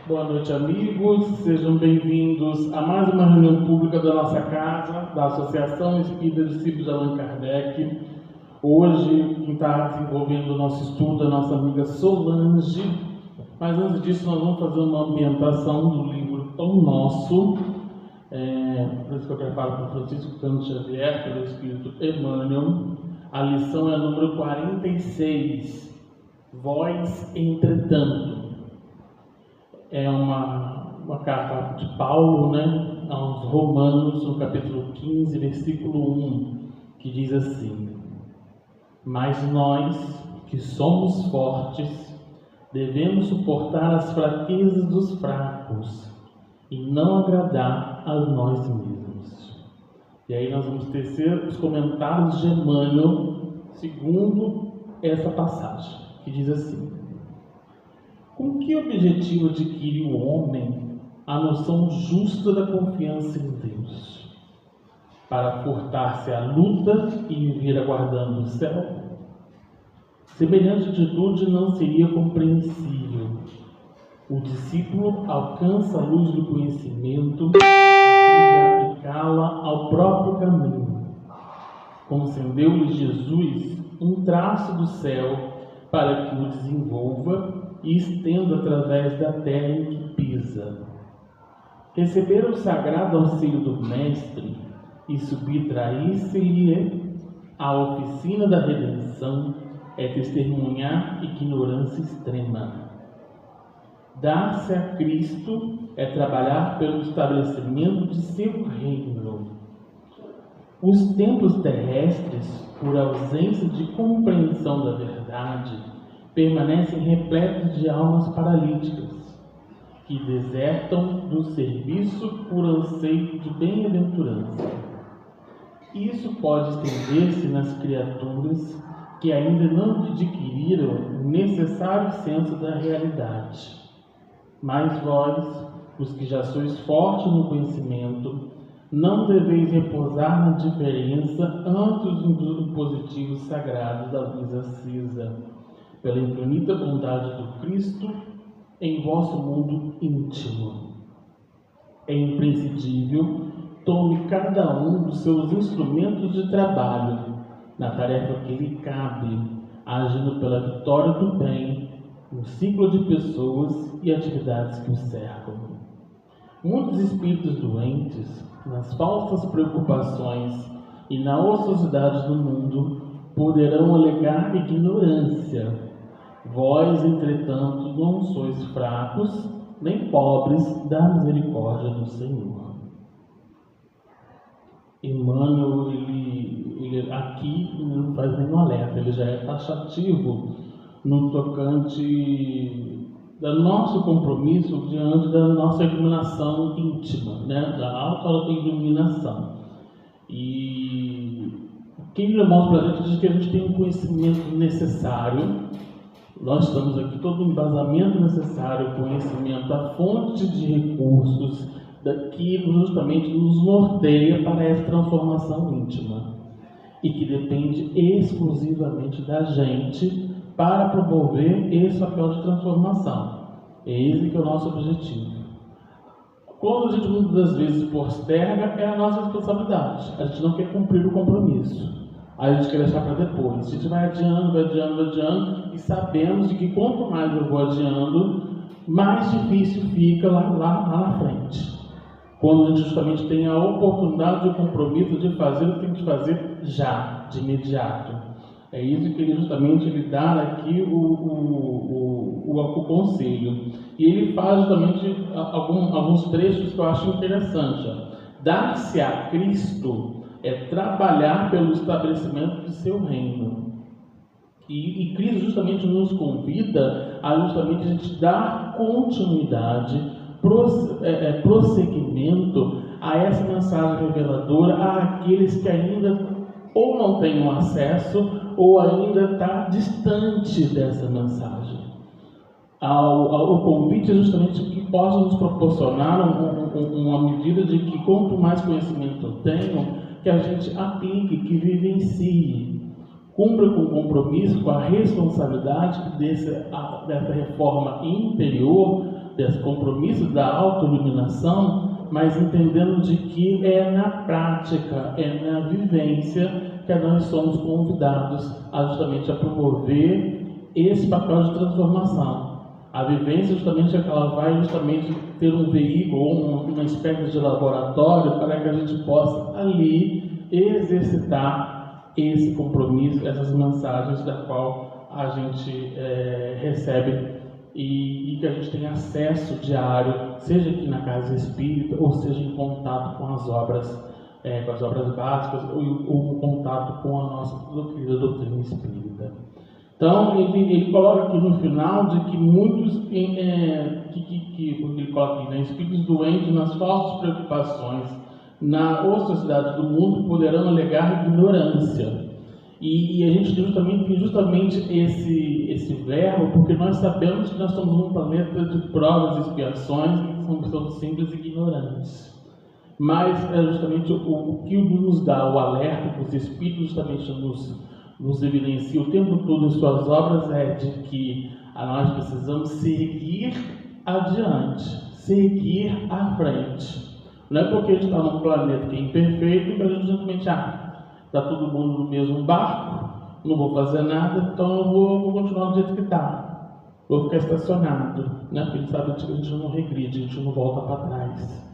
Boa noite, amigos. Sejam bem-vindos a mais uma reunião pública da nossa casa, da Associação Espírita Discípulos de Allan Kardec. Hoje, quem está desenvolvendo o nosso estudo é a nossa amiga Solange. Mas antes disso, nós vamos fazer uma ambientação do livro Pão Nosso. Por isso que eu quero falar com o Francisco Cândido Xavier, pelo Espírito Emmanuel. A lição é a número 46. Vós, entretanto. É uma carta de Paulo, aos Romanos, no capítulo 15, versículo 1, que diz assim: Mas nós, que somos fortes, devemos suportar as fraquezas dos fracos e não agradar a nós mesmos. E aí nós vamos tecer os comentários de Emmanuel segundo essa passagem, que diz assim: Com que objetivo adquire o homem a noção justa da confiança em Deus? Para furtar-se à luta e viver aguardando o céu? Semelhante atitude não seria compreensível. O discípulo alcança a luz do conhecimento e aplicá-la ao próprio caminho. Concedeu-lhe Jesus um traço do céu para que o desenvolva e estenda através da terra em que pisa. Receber o sagrado auxílio do Mestre e subtrair-se-lhe à oficina da redenção é testemunhar ignorância extrema. Dar-se a Cristo é trabalhar pelo estabelecimento de seu reino. Os templos terrestres, por ausência de compreensão da verdade, permanecem repletos de almas paralíticas, que desertam do serviço por anseio de bem-aventurança. Isso pode estender-se nas criaturas que ainda não adquiriram o necessário senso da realidade. Mas vós, os que já sois fortes no conhecimento, não deveis repousar na diferença ante os impositivos sagrados da luz acesa, pela infinita bondade do Cristo em vosso mundo íntimo. É imprescindível tome cada um dos seus instrumentos de trabalho na tarefa que lhe cabe, agindo pela vitória do bem no ciclo de pessoas e atividades que o cercam. Muitos espíritos doentes, nas falsas preocupações e na ociosidade do mundo, poderão alegar ignorância. Vós, entretanto, não sois fracos, nem pobres da misericórdia do Senhor. Emmanuel, ele aqui não faz nenhum alerta, ele já é taxativo no tocante do nosso compromisso diante da nossa iluminação íntima, da auto-iluminação. E quem ele mostra para a gente diz que a gente tem um conhecimento necessário. Nós estamos aqui, todo o embasamento necessário, conhecimento, a fonte de recursos, que justamente nos norteia para essa transformação íntima e que depende exclusivamente da gente para promover esse papel de transformação. Esse que é o nosso objetivo. Quando a gente muitas das vezes posterga, é a nossa responsabilidade. A gente não quer cumprir o compromisso. Aí a gente quer deixar para depois. A gente vai adiando, e sabemos de que quanto mais eu vou adiando, mais difícil fica lá na frente. Quando a gente justamente tem a oportunidade e o compromisso de fazer o que tem que fazer já, de imediato. É isso que ele justamente dá aqui o conselho. E ele faz justamente alguns trechos que eu acho interessantes. Dar-se a Cristo é trabalhar pelo estabelecimento de seu reino. E Cristo justamente nos convida a justamente a gente dar continuidade, prosseguimento a essa mensagem reveladora àqueles que ainda ou não têm acesso ou ainda está distante dessa mensagem. O convite é justamente que possa nos proporcionar uma medida de que quanto mais conhecimento eu tenho, que a gente aplique, que vivencie. cumpra com o compromisso, com a responsabilidade dessa reforma interior, desse compromisso da autoiluminação, mas entendendo de que é na prática, é na vivência que nós somos convidados justamente a promover esse papel de transformação. A vivência justamente é que ela vai justamente ter um veículo, uma espécie de laboratório para que a gente possa ali exercitar esse compromisso, essas mensagens da qual a gente recebe e que a gente tem acesso diário, seja aqui na Casa Espírita ou seja em contato com as obras básicas ou contato com a nossa querida doutrina espírita. Então, ele coloca aqui no final de que muitos, porque ele coloca aqui, né, espíritos doentes nas falsas preocupações na ociosidade do mundo poderão alegar ignorância. E a gente tem justamente esse verbo, porque nós sabemos que nós estamos num planeta de provas e expiações que são simples e ignorantes. Mas é justamente o que nos dá o alerta, que os espíritos justamente nos evidencia o tempo todo em suas obras, é de que nós precisamos seguir adiante, seguir à frente. Não é porque a gente está num planeta que é imperfeito que a gente simplesmente está todo mundo no mesmo barco, não vou fazer nada, então eu vou continuar do jeito que está. Vou ficar estacionado, né? Porque a gente sabe que a gente não regride, a gente não volta para trás.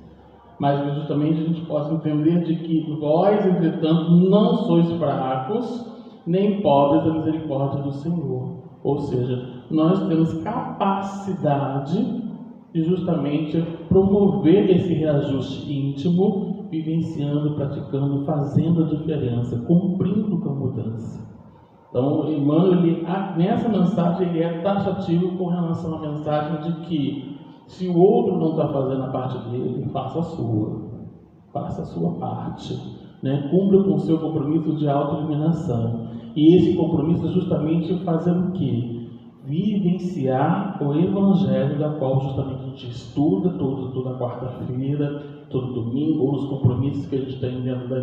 Mas justamente a gente possa entender de que vós, entretanto, não sois fracos, nem pobres da misericórdia do Senhor. Ou seja, nós temos capacidade de justamente promover esse reajuste íntimo, vivenciando, praticando, fazendo a diferença, cumprindo com a mudança. Então, Emmanuel, nessa mensagem, ele é taxativo com relação à mensagem de que se o outro não está fazendo a parte dele, faça a sua parte, né? Cumpra com o seu compromisso de autoiluminação. E esse compromisso é justamente fazer o quê? Vivenciar o Evangelho, da qual justamente a gente estuda toda quarta-feira, todo domingo, ou os compromissos que a gente tem dentro da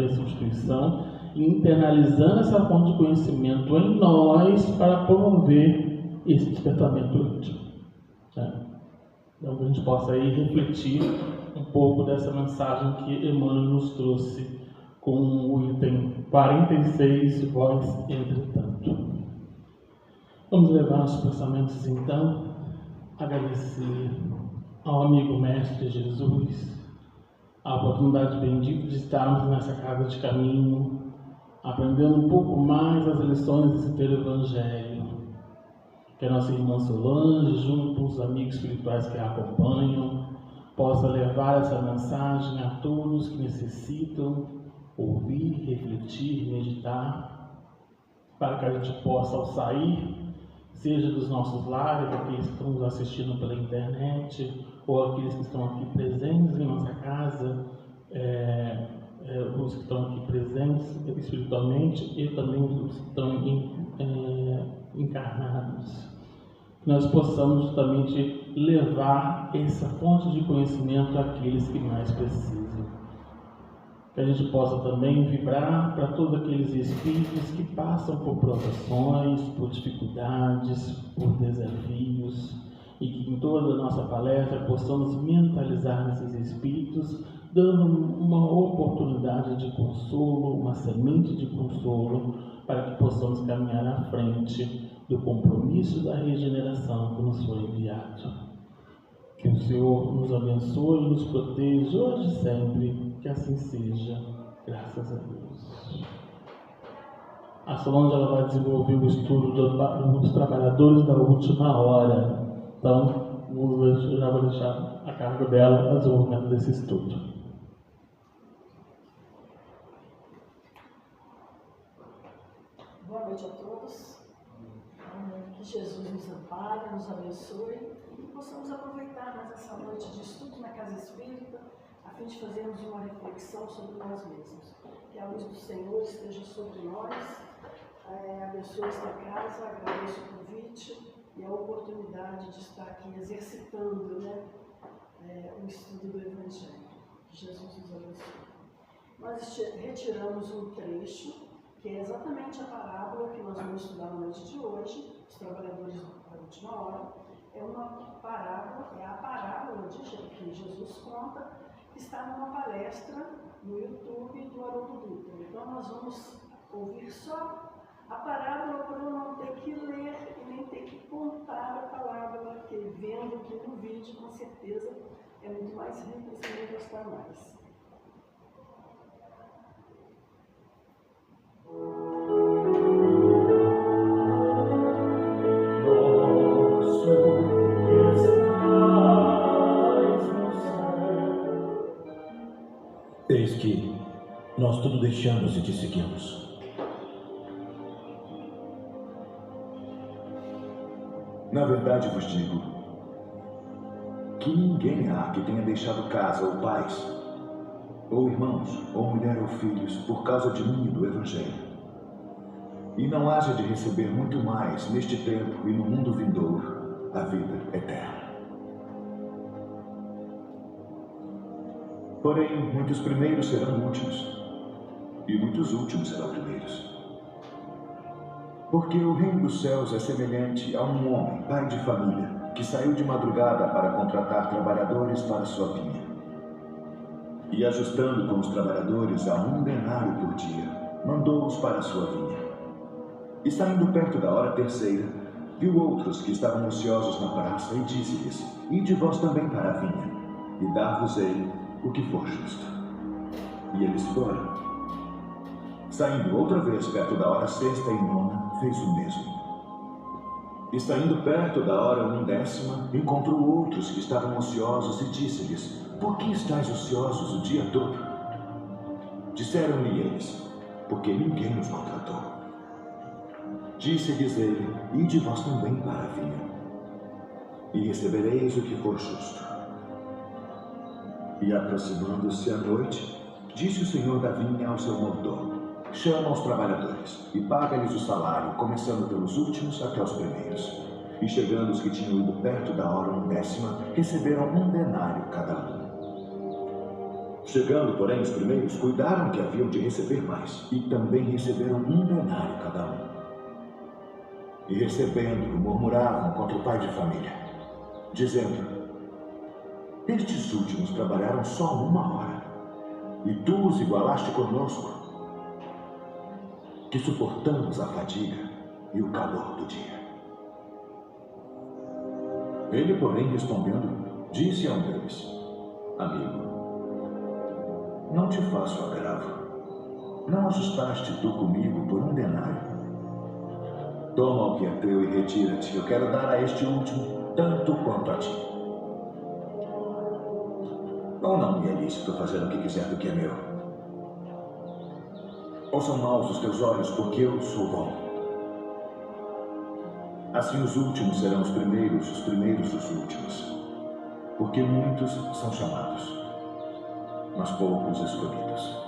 instituição, internalizando essa fonte de conhecimento em nós para promover esse despertamento íntimo. Então, que a gente possa aí refletir um pouco dessa mensagem que Emmanuel nos trouxe com o item 46, vós entretanto. Vamos levar nossos pensamentos então, agradecer ao amigo Mestre Jesus a oportunidade bendita de estarmos nessa casa de caminho, aprendendo um pouco mais as lições desse inteiro Evangelho. Que a nossa irmã Solange, junto com os amigos espirituais que a acompanham, possa levar essa mensagem a todos que necessitam ouvir, refletir, meditar, para que a gente possa, ao sair, seja dos nossos lares, aqueles que estão nos assistindo pela internet, ou aqueles que estão aqui presentes em nossa casa, os que estão aqui presentes espiritualmente e também os que estão encarnados, nós possamos justamente levar essa fonte de conhecimento àqueles que mais precisam. Que a gente possa também vibrar para todos aqueles espíritos que passam por provações, por dificuldades, por desafios, e que em toda a nossa palestra possamos mentalizar nesses espíritos, dando uma oportunidade de consolo, uma semente de consolo, para que possamos caminhar à frente do compromisso da regeneração que nos foi enviado. Que o Senhor nos abençoe e nos proteja hoje e sempre, que assim seja, graças a Deus. A Solange ela vai desenvolver o estudo dos trabalhadores da última hora. Então, eu já vou deixar a cargo dela o desenvolvimento desse estudo. Boa noite a todos. Que Jesus nos ampare, nos abençoe e que possamos aproveitar mais essa noite de estudo na Casa Espírita, a fim de fazermos uma reflexão sobre nós mesmos. Que a luz do Senhor esteja sobre nós. Abençoe esta casa, agradeço o convite e a oportunidade de estar aqui exercitando o estudo do Evangelho. Que Jesus nos abençoe. Nós retiramos um trecho, que é exatamente a parábola que nós vamos estudar na noite de hoje, os trabalhadores da última hora. É uma parábola, é a parábola que Jesus conta, que está numa palestra no YouTube do Haroldo Dutra. Então nós vamos ouvir só a parábola para eu não ter que ler e nem ter que contar a parábola, que vendo aqui no vídeo, com certeza é muito mais rico e você vai gostar mais. Eis que nós tudo deixamos e te seguimos. Na verdade vos digo que ninguém há que tenha deixado casa ou pais, ou irmãos, ou mulher ou filhos, por causa de mim e do Evangelho, e não haja de receber muito mais neste tempo e no mundo vindouro a vida eterna. Porém, muitos primeiros serão últimos, e muitos últimos serão primeiros. Porque o reino dos céus é semelhante a um homem, pai de família, que saiu de madrugada para contratar trabalhadores para sua vinha. E ajustando com os trabalhadores a 1 denário por dia, mandou-os para a sua vinha. E saindo perto da hora terceira, viu outros que estavam ociosos na praça e disse-lhes: Ide vós também para a vinha, e dar-vos-ei o que for justo. E eles foram. Saindo outra vez perto da hora sexta e nona, fez o mesmo. E saindo perto da hora 1ª, encontrou outros que estavam ociosos e disse-lhes: Por que estáis ociosos o dia todo? Disseram-lhe eles: Porque ninguém nos contratou. Disse-lhes ele: Ide vós também para a vinha, e recebereis o que for justo. E aproximando-se a noite, disse o senhor da vinha ao seu mordomo: Chama os trabalhadores e paga-lhes o salário, começando pelos últimos até os primeiros. E chegando os que tinham ido perto da hora 1ª, receberam 1 denário cada um. Chegando, porém, os primeiros, cuidaram que haviam de receber mais, e também receberam 1 denário cada um. E recebendo-o, murmuravam contra o pai de família, dizendo: Estes últimos trabalharam só 1 hora, e tu os igualaste conosco, que suportamos a fadiga e o calor do dia. Ele, porém, respondendo, disse a um deles: Amigo, não te faço agravo. Não ajustaste tu comigo por 1 denário? Toma o que é teu e retira-te. Eu quero dar a este último tanto quanto a ti. Ou não me é lícito fazer o que quiser do que é meu? Ou são maus os teus olhos porque eu sou bom? Assim os últimos serão os primeiros os últimos. Porque muitos são chamados, mas poucos escolhidos.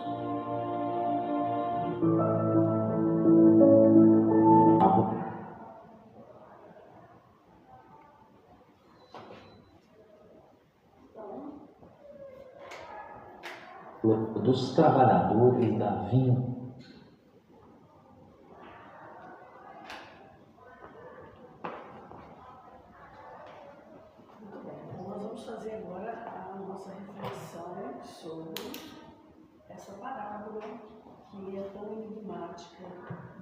Dos trabalhadores da vinha. Muito bem, então nós vamos fazer agora a nossa reflexão sobre essa parábola que é tão enigmática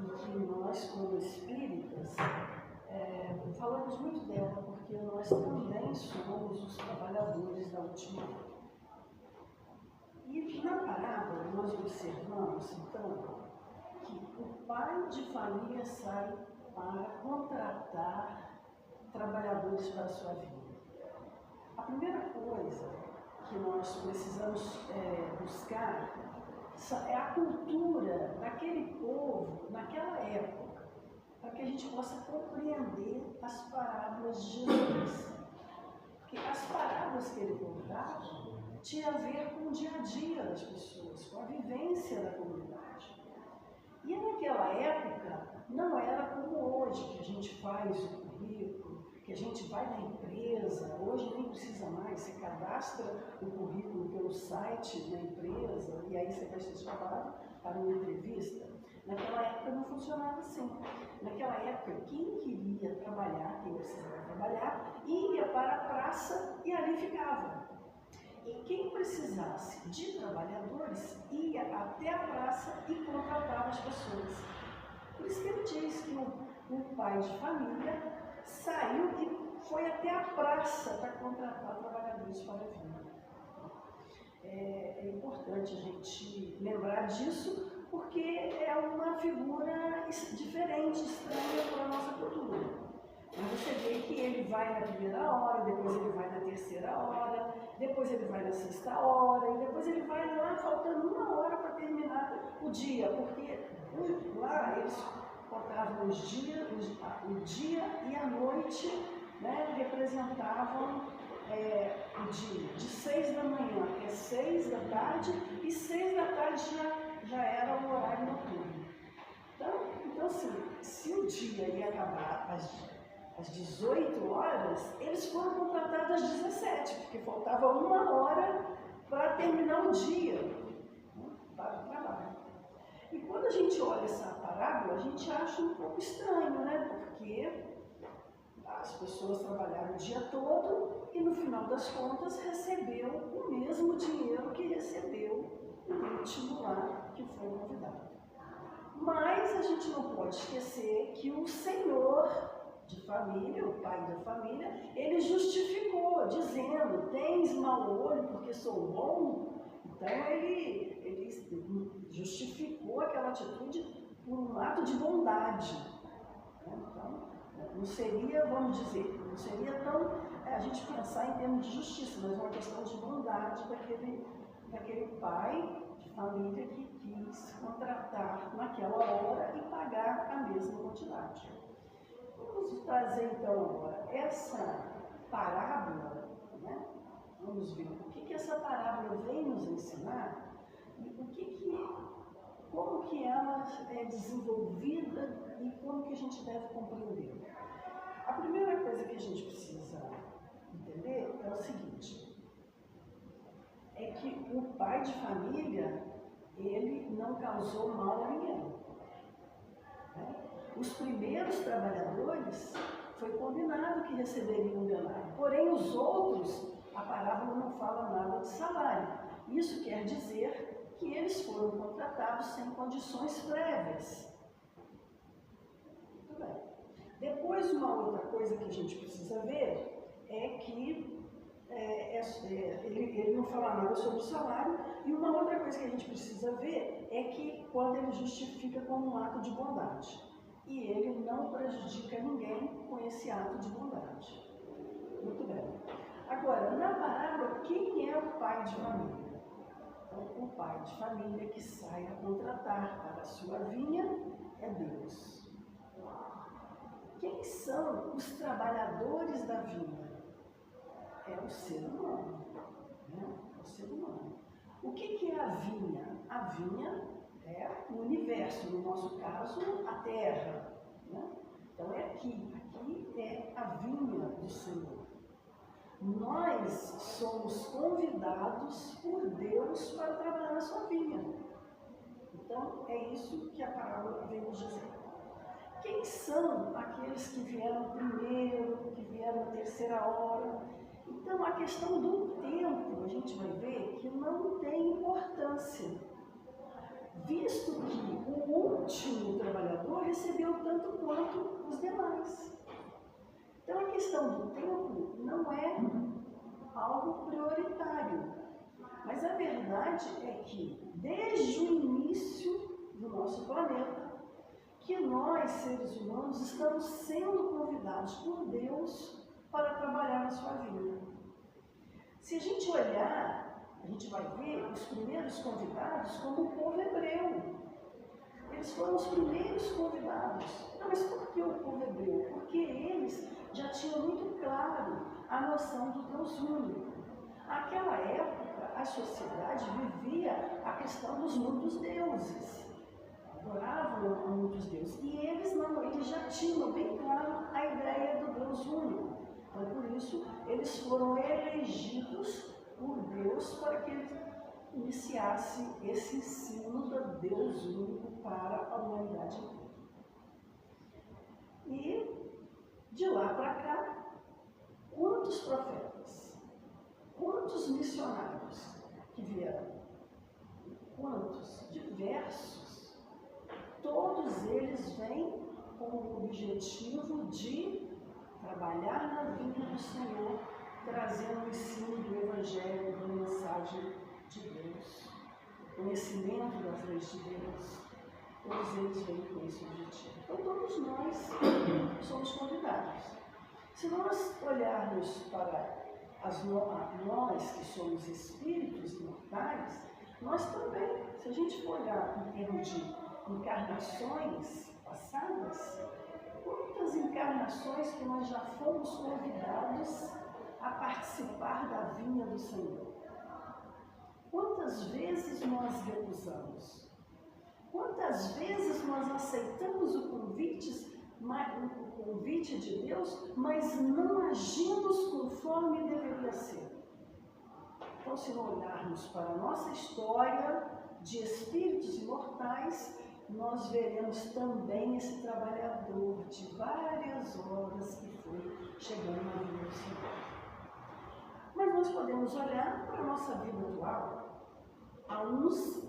e que nós, como espíritas, falamos muito dela porque nós também somos os trabalhadores da última hora. E na parábola nós observamos, então, que o pai de família sai para contratar trabalhadores para a sua vida. A primeira coisa que nós precisamos buscar é a cultura daquele povo, naquela época, para que a gente possa compreender as parábolas de Jesus. Porque as parábolas que ele contava tinha a ver com o dia a dia das pessoas, com a vivência da comunidade. E naquela época não era como hoje, que a gente faz o currículo, que a gente vai na empresa, hoje nem precisa mais, você cadastra o currículo pelo site da empresa e aí você vai ser chamado para uma entrevista. Naquela época não funcionava assim. Naquela época, quem queria trabalhar, quem precisava trabalhar, ia para a praça e ali ficava. E quem precisasse de trabalhadores ia até a praça e contratava as pessoas. Por isso que ele diz que um pai de família saiu e foi até a praça para contratar trabalhadores para a vinha. É importante a gente lembrar disso, porque é uma figura diferente, estranha para a nossa cultura. Mas você vê que ele vai na primeira hora, depois ele vai na terceira hora, depois ele vai na sexta hora, e depois ele vai lá faltando 1 hora para terminar o dia, porque lá eles contavam o dia e a noite, né, representavam o dia, de 6 da manhã até 6 da tarde, e 6 da tarde já era o horário noturno. Então assim, se o dia ia acabar às 18 horas, eles foram contratados às 17, porque faltava 1 hora para terminar o dia, né, para o trabalho. E quando a gente olha essa parábola, a gente acha um pouco estranho, né? Porque as pessoas trabalharam o dia todo e no final das contas recebeu o mesmo dinheiro que recebeu o último lá que foi convidado. Mas a gente não pode esquecer que o senhor de família, o pai da família, ele justificou, dizendo: tens mau olho porque sou bom. Então ele justificou aquela atitude por um ato de bondade. Então, não seria, vamos dizer, não seria tão a gente pensar em termos de justiça, mas uma questão de bondade daquele pai de família que quis contratar naquela hora e pagar a mesma quantidade. Vamos trazer então agora essa parábola, né? Vamos ver o que essa parábola vem nos ensinar e como que ela é desenvolvida e como que a gente deve compreender. A primeira coisa que a gente precisa entender é o seguinte: é que o pai de família, ele não causou mal a ninguém. Né? Os primeiros trabalhadores, foi combinado que receberiam um denário, porém os outros, a parábola não fala nada de salário. Isso quer dizer que eles foram contratados sem condições prévias. Muito bem. Depois, uma outra coisa que a gente precisa ver é que ele não fala nada sobre o salário, e uma outra coisa que a gente precisa ver é que quando ele justifica como um ato de bondade, e ele não prejudica ninguém com esse ato de bondade. Muito bem. Agora, na parábola, quem é o pai de família? Então, o pai de família que sai a contratar para a sua vinha é Deus. Quem são os trabalhadores da vinha? É o ser humano. Né? É o ser humano. O que é a vinha? A vinha é o universo, no nosso caso, a terra. Né? Então é aqui é a vinha do Senhor. Nós somos convidados por Deus para trabalhar na sua vinha. Então é isso que a parábola vem nos dizer. Quem são aqueles que vieram primeiro, que vieram na terceira hora? Então a questão do tempo, a gente vai ver que não tem importância, visto que o último trabalhador recebeu tanto quanto os demais. Então a questão do tempo não é algo prioritário, mas a verdade é que desde o início do nosso planeta, que nós, seres humanos, estamos sendo convidados por Deus para trabalhar na sua vida. Se a gente olhar, a gente vai ver os primeiros convidados como o povo hebreu. Eles foram os primeiros convidados. Não, mas por que o povo hebreu? Porque eles já tinham muito claro a noção do Deus único. Naquela época, a sociedade vivia a questão dos muitos deuses. Adoravam a muitos deuses. E eles não, eles já tinham bem claro a ideia do Deus único. Então, por isso, eles foram elegidos por Deus para que ele iniciasse esse ensino do Deus único para a humanidade inteira. E de lá para cá, quantos profetas, quantos missionários que vieram? Quantos? Diversos. Todos eles vêm com o objetivo de trabalhar na vinda do Senhor, trazendo o ensino do Evangelho, da mensagem de Deus, conhecimento das leis de Deus. Todos eles vêm com esse objetivo. Então, todos nós somos convidados. Se nós olharmos para nós que somos espíritos imortais, nós também, se a gente for olhar em termos de encarnações passadas, quantas encarnações que nós já fomos convidados a participar da vinda do Senhor? Quantas vezes nós recusamos? Quantas vezes nós aceitamos o convite de Deus, mas não agimos conforme deveria ser? Então, se não olharmos para a nossa história de espíritos imortais, nós veremos também esse trabalhador de várias horas que foi chegando na vida do Senhor. Mas nós podemos olhar para a nossa vida atual. Há uns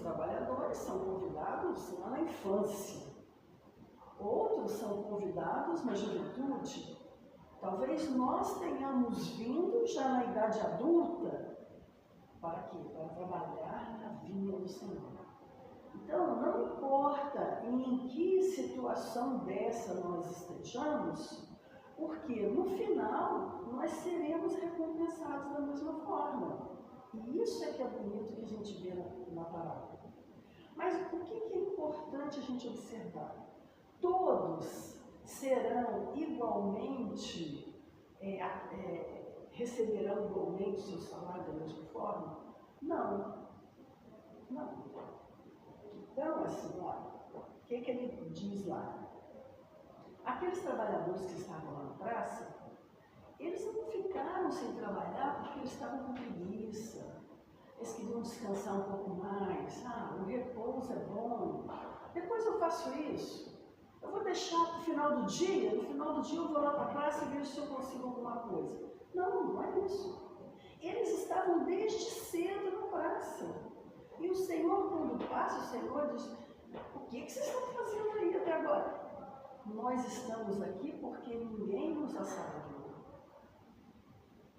trabalhadores são convidados lá na infância, outros são convidados na juventude. Talvez nós tenhamos vindo já na idade adulta. Para quê? Para trabalhar na vinda do Senhor. Então, não importa em que situação dessa nós estejamos, porque no final nós seremos recompensados da mesma forma. E isso é que é bonito que a gente vê na parábola. Mas o que é importante a gente observar? Todos serão igualmente, receberão igualmente o seu salário da mesma forma? Não. Não. Então, assim, olha, o que ele diz lá? Aqueles trabalhadores que estavam lá na praça, eles não ficaram sem trabalhar porque eles estavam com preguiça. Eles queriam descansar um pouco mais. O repouso é bom. Depois eu faço isso. Eu vou deixar para o final do dia. No final do dia eu vou lá para a praça e vejo se eu consigo alguma coisa. Não, não é isso. Eles estavam desde cedo na praça. E o Senhor, quando passa, o Senhor diz: o que vocês estão fazendo aí até agora? Nós estamos aqui porque ninguém nos assalariou.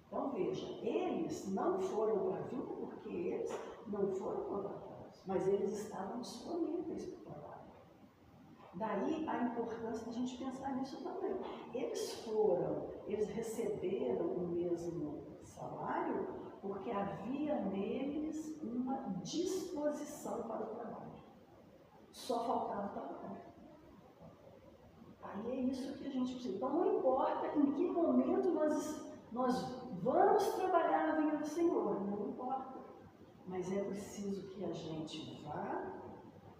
Então veja, eles não foram para a vinda porque eles não foram contratados, mas eles estavam disponíveis para o trabalho. Daí a importância de a gente pensar nisso também. Eles receberam o mesmo salário porque havia neles uma disposição para o trabalho. Só faltava trabalho. Aí é isso que a gente precisa. Então não importa em que momento nós vamos trabalhar na vinda do Senhor, não importa. Mas é preciso que a gente vá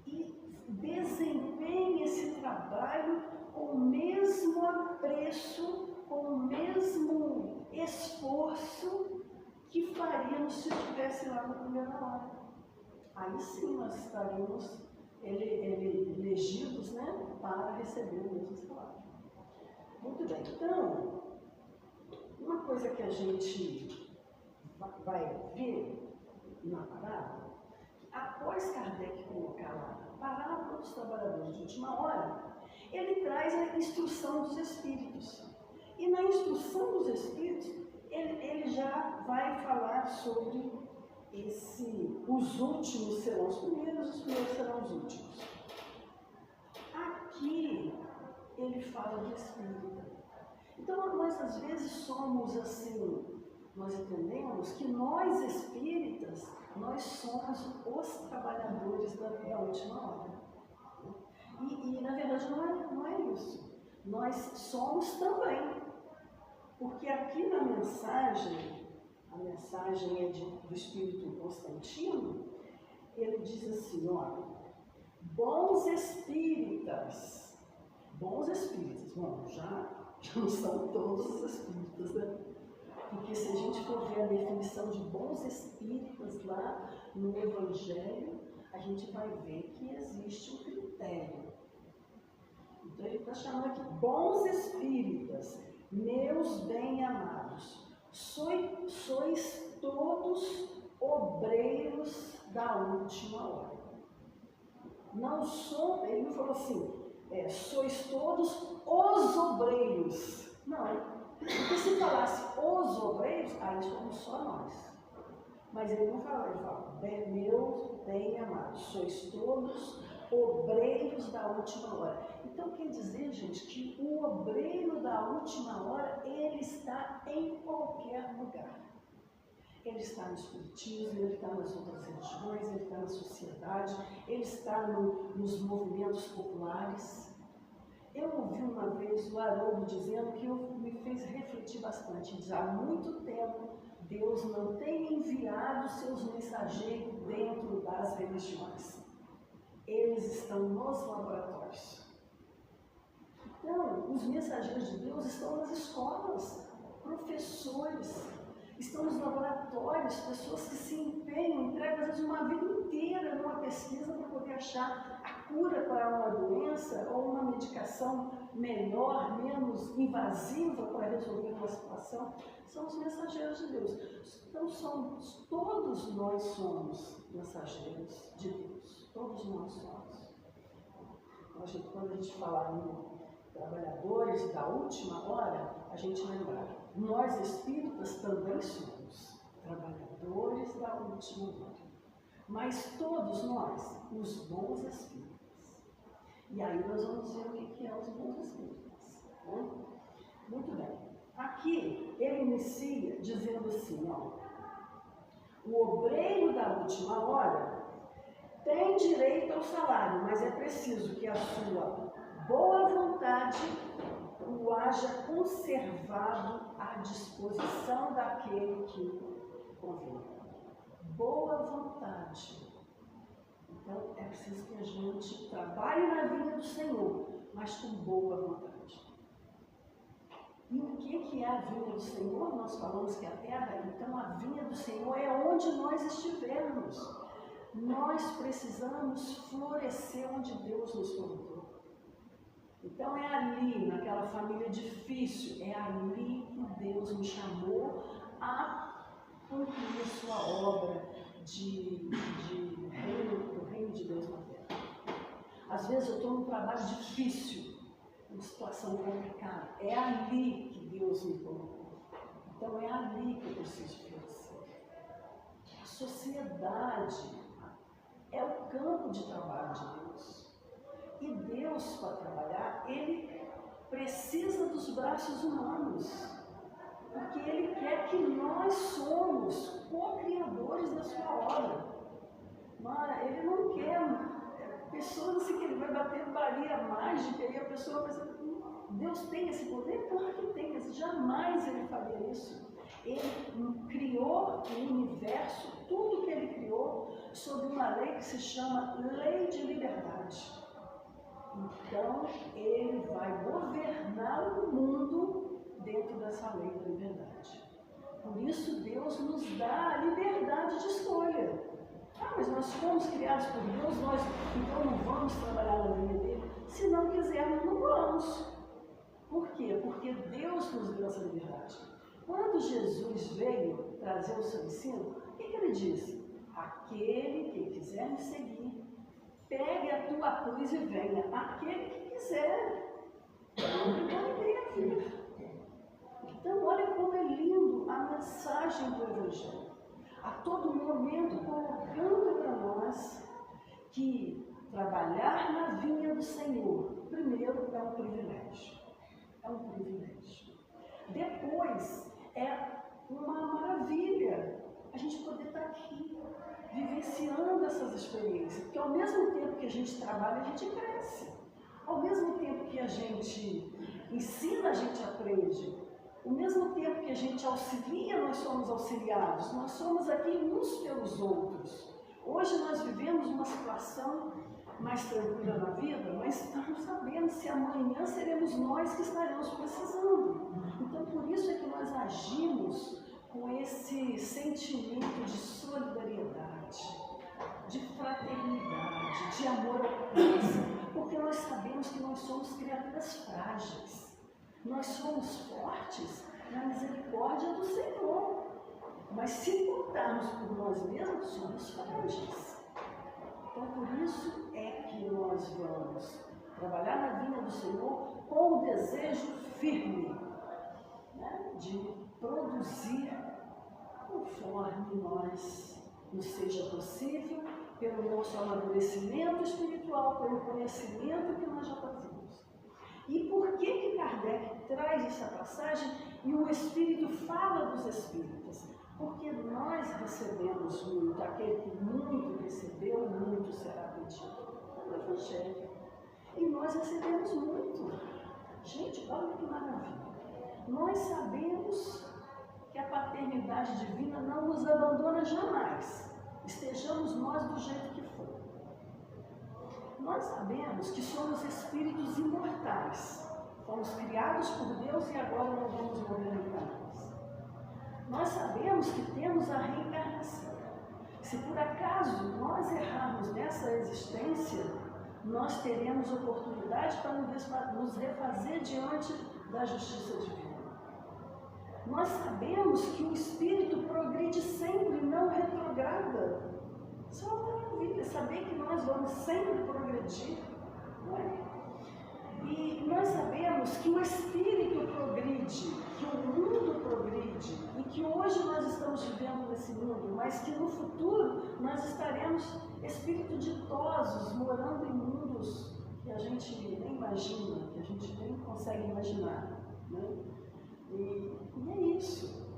e desempenhe esse trabalho com o mesmo apreço, com o mesmo esforço que faríamos se estivesse lá na primeira hora. Aí sim nós estaríamos elegidos, né, para receber o mesmo salário. Muito bem, então, uma coisa que a gente vai ver na parábola, após Kardec colocar lá a parábola dos trabalhadores de última hora, ele traz a instrução dos espíritos. E na instrução dos espíritos, ele já vai falar sobre os últimos serão os primeiros serão os últimos. Aqui, ele fala de espírito. Então, nós às vezes somos assim, nós entendemos que nós espíritas, nós somos os trabalhadores da última hora. E na verdade não é isso. Nós somos também. Porque aqui na mensagem, a mensagem é do Espírito Constantino, ele diz assim, olha, bons espíritas, bom, já não são todos os espíritas, né? Porque se a gente for ver a definição de bons espíritas lá no Evangelho, a gente vai ver que existe um critério. Então ele está chamando aqui, bons espíritas, meus bem-amados, sois todos obreiros da última hora. Não sou, ele não falou assim, sois todos os obreiros. Não, porque se falasse os obreiros, aí somos só nós. Mas ele não fala, ele fala, meus bem-amados, sois todos obreiros da última hora. Então quer dizer, gente, que o obreiro da última hora, ele está em qualquer lugar. Ele está no espiritismo, ele está nas outras religiões, ele está na sociedade, ele está nos movimentos populares. Eu ouvi uma vez o Haroldo dizendo que me fez refletir bastante. Diz, há muito tempo Deus não tem enviado seus mensageiros dentro das religiões. Eles estão nos laboratórios. Então, os mensageiros de Deus estão nas escolas, professores, estão nos laboratórios, pessoas que se empenham, entregam às vezes uma vida inteira numa pesquisa para poder achar a cura para uma doença ou uma medicação melhor, menos invasiva para resolver uma situação. São os mensageiros de Deus. Então, todos nós somos mensageiros de Deus. Todos nós somos. Quando a gente falar em trabalhadores da última hora, a gente lembra, nós espíritas também somos trabalhadores da última hora. Mas todos nós, os bons espíritas. E aí nós vamos ver o que é os bons espíritas. Né? Muito bem. Aqui ele inicia dizendo assim, ó, o obreiro da última hora tem direito ao salário, mas é preciso que a sua boa vontade o haja conservado à disposição daquele que convém. Boa vontade. Então, é preciso que a gente trabalhe na vinha do Senhor, mas com boa vontade. E o que é a vinha do Senhor? Nós falamos que a terra, então a vinha do Senhor é onde nós estivermos. Nós precisamos florescer onde Deus nos colocou. Então é ali, naquela família difícil, é ali que Deus me chamou a concluir a sua obra de reino de Deus na terra. Às vezes eu estou num trabalho difícil, uma situação complicada. É ali que Deus me colocou. Então é ali que eu preciso florescer. A sociedade é o campo de trabalho de Deus. E Deus, para trabalhar, Ele precisa dos braços humanos. Porque Ele quer que nós somos co-criadores da sua obra. Mas Ele não quer pessoas assim que Ele vai bater varia mágica e a pessoa vai pensar, Deus tem esse poder? Claro que tem, mas jamais Ele faria isso. Ele criou o universo, tudo que Ele criou, sob uma lei que se chama Lei de Liberdade. Então, Ele vai governar o mundo dentro dessa lei da liberdade. Por isso, Deus nos dá a liberdade de escolha. Mas nós fomos criados por Deus, nós então não vamos trabalhar na linha dele. Se não quisermos, não vamos. Por quê? Porque Deus nos deu essa liberdade. Quando Jesus veio trazer o seu ensino, o que ele disse? Aquele que quiser me seguir, pegue a tua cruz e venha. Aquele que quiser. Então, olha como é lindo a mensagem do Evangelho. A todo momento colocando para nós que trabalhar na vinha do Senhor, primeiro, é um privilégio. É um privilégio. Depois, é uma maravilha a gente poder estar aqui, vivenciando essas experiências. Porque ao mesmo tempo que a gente trabalha, a gente cresce. Ao mesmo tempo que a gente ensina, a gente aprende. Ao mesmo tempo que a gente auxilia, nós somos auxiliados. Nós somos aqui uns pelos outros. Hoje nós vivemos uma situação mais tranquila na vida, mas estamos sabendo se amanhã seremos nós que estaremos precisando. Então, por isso é que nós agimos com esse sentimento de solidariedade. de fraternidade, de amor ao próximo, porque nós sabemos que nós somos criaturas frágeis. Nós somos fortes na misericórdia do Senhor, mas se contarmos por nós mesmos, somos frágeis. Então, por isso é que nós vamos trabalhar na vinha do Senhor com o desejo firme, né, de produzir conforme nos seja possível, pelo nosso amadurecimento espiritual, pelo conhecimento que nós já fazemos. E por que Kardec traz essa passagem e o Espírito fala dos Espíritas? Porque nós recebemos muito, aquele que muito recebeu, muito será pedido. É o Evangelho. E nós recebemos muito. Gente, olha que maravilha. Nós sabemos que a paternidade divina não nos abandona jamais, estejamos nós do jeito que for. Nós sabemos que somos espíritos imortais, fomos criados por Deus e agora não vamos morrer em carnes. Nós sabemos que temos a reencarnação. Se por acaso nós errarmos nessa existência, nós teremos oportunidade para nos refazer diante da justiça divina. Nós sabemos que o Espírito progride sempre, não retrograda. Isso é uma maravilha, saber que nós vamos sempre progredir. Não é? E nós sabemos que o Espírito progride, que o mundo progride, e que hoje nós estamos vivendo nesse mundo, mas que no futuro nós estaremos espíritos ditosos, morando em mundos que a gente nem imagina, que a gente nem consegue imaginar. Né? E é isso.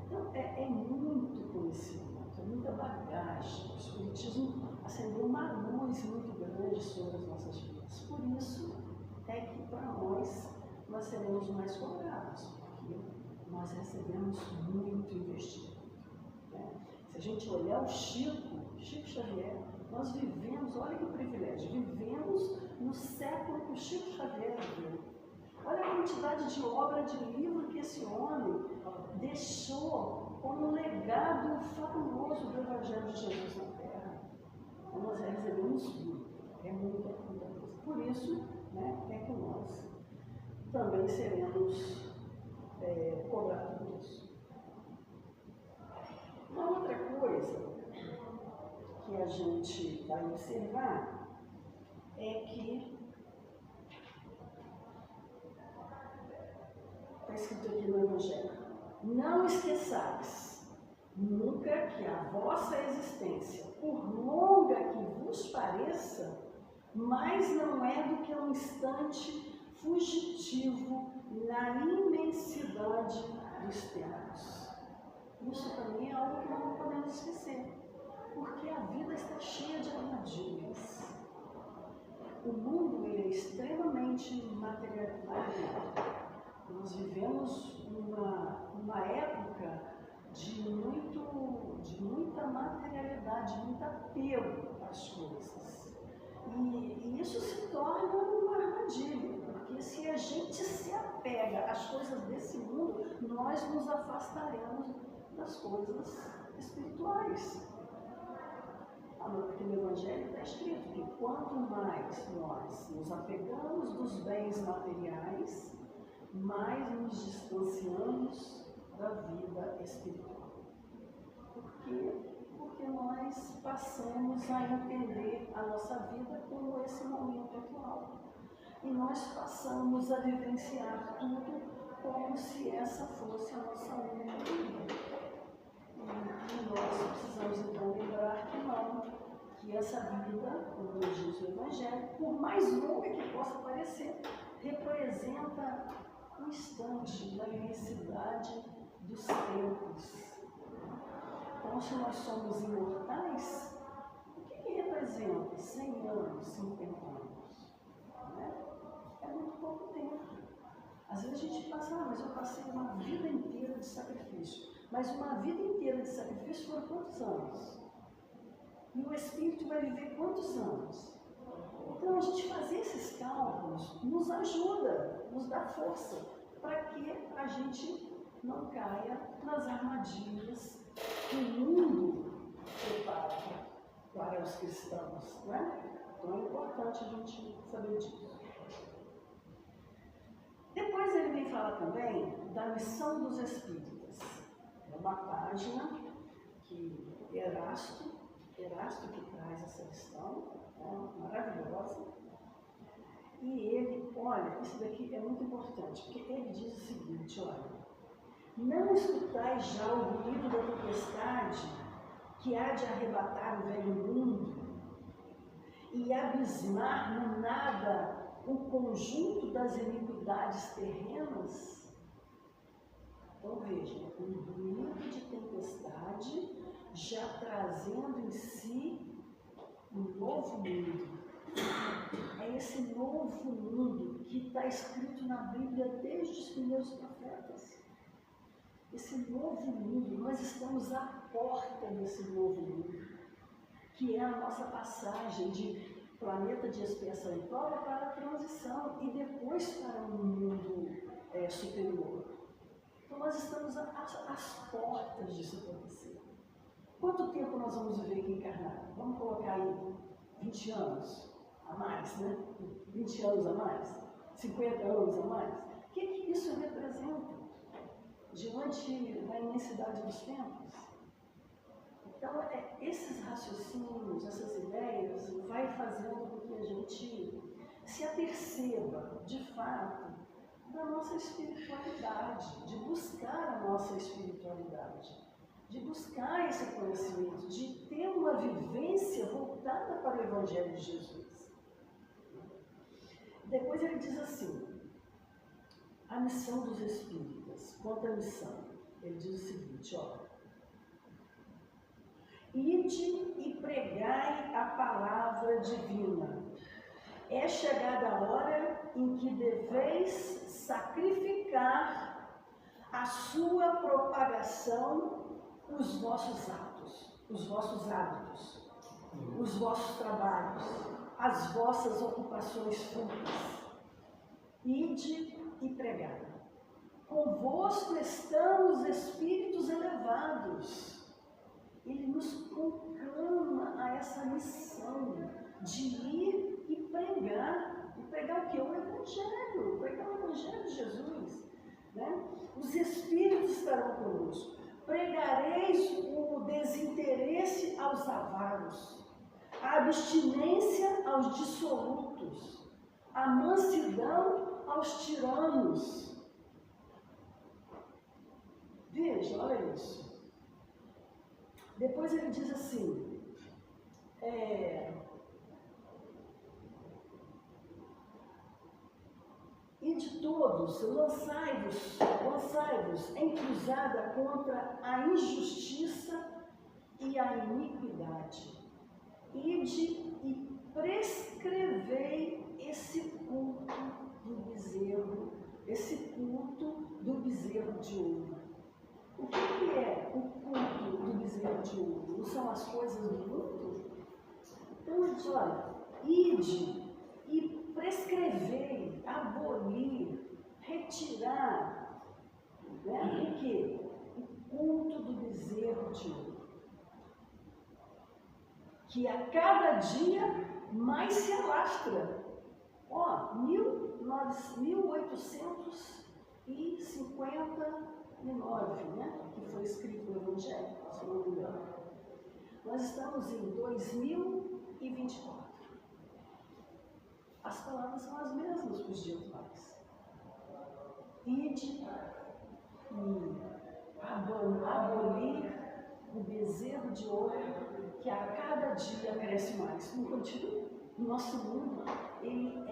Então, é muito conhecimento, é muita bagagem. O Espiritismo acendeu uma luz muito grande sobre as nossas vidas. Por isso é que, para nós seremos mais cobrados, porque nós recebemos muito investimento. Né? Se a gente olhar o Chico Xavier, nós vivemos, olha que privilégio, vivemos no século que o Chico Xavier viveu. Olha a quantidade de obra, de livro que esse homem deixou como um legado fabuloso do Evangelho de Jesus na Terra. Então, nós recebemos muito, é muita coisa. Por isso, né, é que nós também seremos cobrados por isso. Uma outra coisa que a gente vai observar é que está escrito aqui no Evangelho: não esqueçais nunca que a vossa existência, por longa que vos pareça, mais não é do que um instante fugitivo na imensidade dos tempos. Isso também é algo que não podemos esquecer, porque a vida está cheia de armadilhas. O mundo é extremamente materializado. Nós vivemos uma época de muita materialidade, muito apego às coisas. E isso se torna uma armadilha, porque se a gente se apega às coisas desse mundo, nós nos afastaremos das coisas espirituais. Aqui no Evangelho está escrito que quanto mais nós nos apegamos dos bens materiais, mais nos distanciamos da vida espiritual. Por quê? Porque nós passamos a entender a nossa vida como esse momento atual. E nós passamos a vivenciar tudo como se essa fosse a nossa única vida. E nós precisamos então lembrar que não, que essa vida, como diz o Evangelho, por mais longa que possa parecer, representa um instante da imensidade dos tempos. Então, se nós somos imortais, o que representa 100 anos, 50 anos? Né? É muito pouco tempo. Às vezes a gente pensa, mas eu passei uma vida inteira de sacrifício. Mas uma vida inteira de sacrifício foram quantos anos? E o Espírito vai viver quantos anos? Então, a gente fazer esses cálculos nos ajuda, nos dá força, para que a gente não caia nas armadilhas que o mundo prepara para os cristãos, né? Então é importante a gente saber disso. Depois ele vem falar também da missão dos espíritas. É uma página que Erasto que traz essa questão, maravilhosa. E ele, olha, isso daqui é muito importante, porque ele diz o seguinte, olha, não escutais já o ruído da tempestade que há de arrebatar o velho mundo e abismar no nada o conjunto das iniquidades terrenas. Então vejam, um ruído de tempestade já trazendo em si um novo mundo. É esse novo mundo que está escrito na Bíblia desde os primeiros profetas. Esse novo mundo, nós estamos à porta desse novo mundo, que é a nossa passagem de planeta de expiação e prova para a transição e depois para um mundo superior. Então nós estamos às portas disso acontecer. Quanto tempo nós vamos viver aqui encarnado? Vamos colocar aí 20 anos a mais, né? 20 anos a mais? 50 anos a mais? O que isso representa diante da imensidade dos tempos? Então, esses raciocínios, essas ideias, vai fazendo com que a gente se aperceba, de fato, da nossa espiritualidade, de buscar a nossa espiritualidade, de buscar esse conhecimento, de ter uma vivência voltada para o Evangelho de Jesus. Depois ele diz assim, a missão dos espíritas. Quanto à missão, ele diz o seguinte, olha, ide e pregai a palavra divina. É chegada a hora em que deveis sacrificar a sua propagação, os vossos atos, os vossos hábitos, os vossos trabalhos, as vossas ocupações fúteis. Ide e pregai. Convosco estão os espíritos elevados. Ele nos conclama a essa missão de ir e pregar. E pregar o quê? O Evangelho. Pregar o Evangelho de Jesus. Né? Os espíritos estarão conosco. Pregareis o desinteresse aos avaros, a abstinência aos dissolutos, a mansidão aos tiranos. Veja, olha isso. Depois ele diz assim, e de todos lançai-vos em cruzada contra a injustiça e a iniquidade. Ide e prescrevei esse culto do bezerro, de ouro. O que é o culto do bezerro de ouro? Não são as coisas do mundo? Então ele diz, olha, ide e prescrevei, abolir, retirar, né? O quê? O culto do bezerro de ouro. Que a cada dia mais se alastra. Ó, 1859, né? Que foi escrito no Evangelho, se não me engano. Nós estamos em 2024. As palavras são as mesmas para os dias atuais. Ide e abolir o bezerro de ouro que a cada dia cresce mais. Não continua? O nosso mundo, ele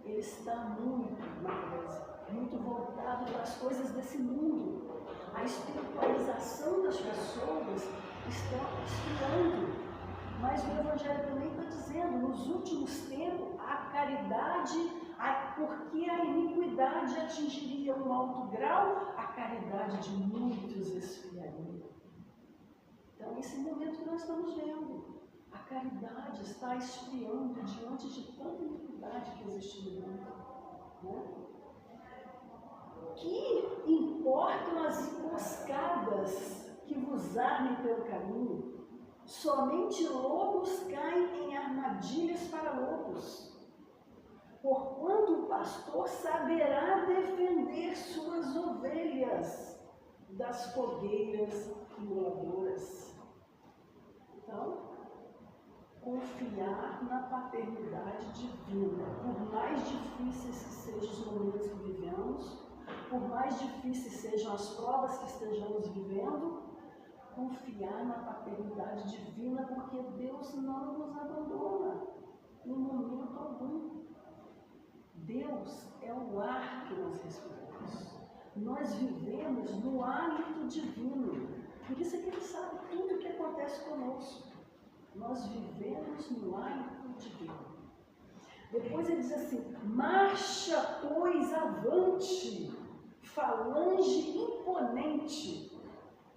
está muito na coisa, muito voltado para as coisas desse mundo. A espiritualização das pessoas está esfriando. Mas o Evangelho também está dizendo, nos últimos tempos, a caridade, porque a iniquidade atingiria um alto grau, a caridade de muitos esfriaria. Então, esse momento que nós estamos vendo, a caridade está esfriando diante de tanta iniquidade que existe no mundo. Né? Que importam as emboscadas que vos armem pelo caminho? Somente lobos caem em armadilhas para lobos. Porquanto o pastor saberá defender suas ovelhas das fogueiras imoladoras. Então, confiar na paternidade divina, por mais difíceis que sejam os momentos que vivemos, por mais difíceis sejam as provas que estejamos vivendo, confiar na paternidade divina, porque Deus não nos abandona em momento algum. Deus é o ar que nós respiramos. Nós vivemos no hálito divino. Por isso é que Ele sabe tudo o que acontece conosco. Nós vivemos no hálito divino. Depois ele diz assim: marcha, pois, avante, falange imponente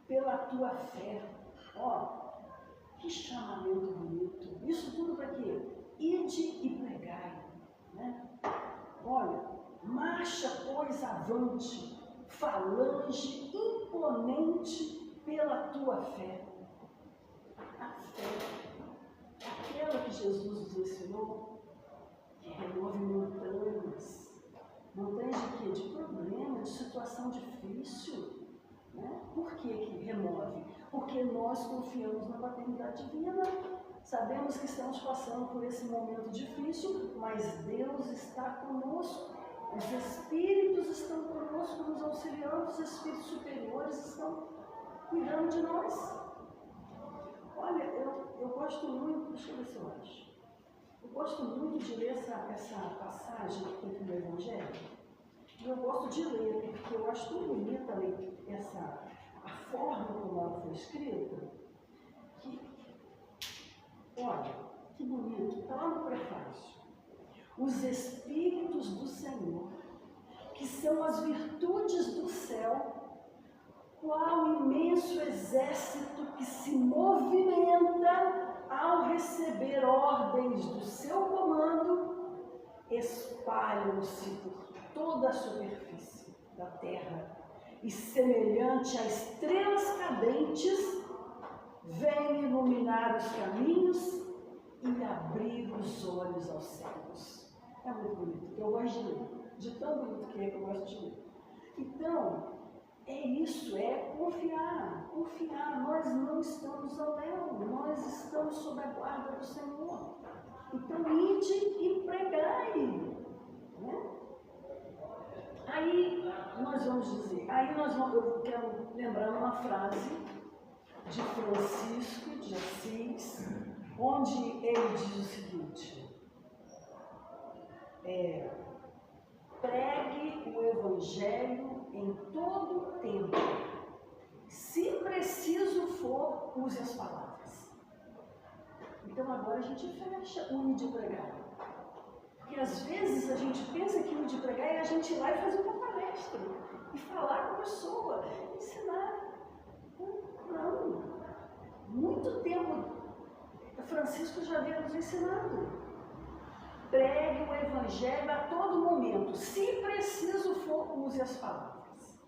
pela tua fé. Ó, que chamamento bonito. Isso tudo para quê? Ide e pregai, né? Olha, marcha, pois, avante, falange imponente pela tua fé. A fé, aquela que Jesus nos ensinou, que remove montanhas. Montanhas de quê? De problema, de situação difícil. Né? Por que remove? Porque nós confiamos na paternidade divina. Sabemos que estamos passando por esse momento difícil, mas Deus está conosco. Os Espíritos estão conosco, nos auxiliando, os Espíritos superiores estão cuidando de nós. Olha, eu gosto muito, deixa eu ver se eu acho. Eu gosto muito de ler essa passagem que tem aqui no Evangelho. E eu gosto de ler, porque eu acho tão bonita a forma como ela foi escrita, que, olha, que bonito, está lá no prefácio. Os Espíritos do Senhor, que são as virtudes do céu, qual imenso exército que se movimenta ao receber ordens do seu comando, espalham-se por toda a superfície da terra e, semelhante a estrelas cadentes, vêm iluminar os caminhos e abrir os olhos aos cegos. É muito bonito, eu gosto de ler, de tão bonito que é que eu gosto de ler. Então, é isso, é confiar, nós não estamos ao léu, nós estamos sob a guarda do Senhor. Então, ide e pregai, né? Aí nós vamos dizer, eu quero lembrar uma frase de Francisco de Assis, onde ele diz o seguinte: pregue o Evangelho em todo o tempo. Se preciso for, use as palavras. Então agora a gente fecha o ir de pregar. Porque às vezes a gente pensa que o ir de pregar é a gente ir lá e fazer uma palestra, e falar com a pessoa, ensinar. Não. Muito tempo Francisco já havia nos ensinado. Pregue o Evangelho a todo momento. Se preciso for, use as palavras.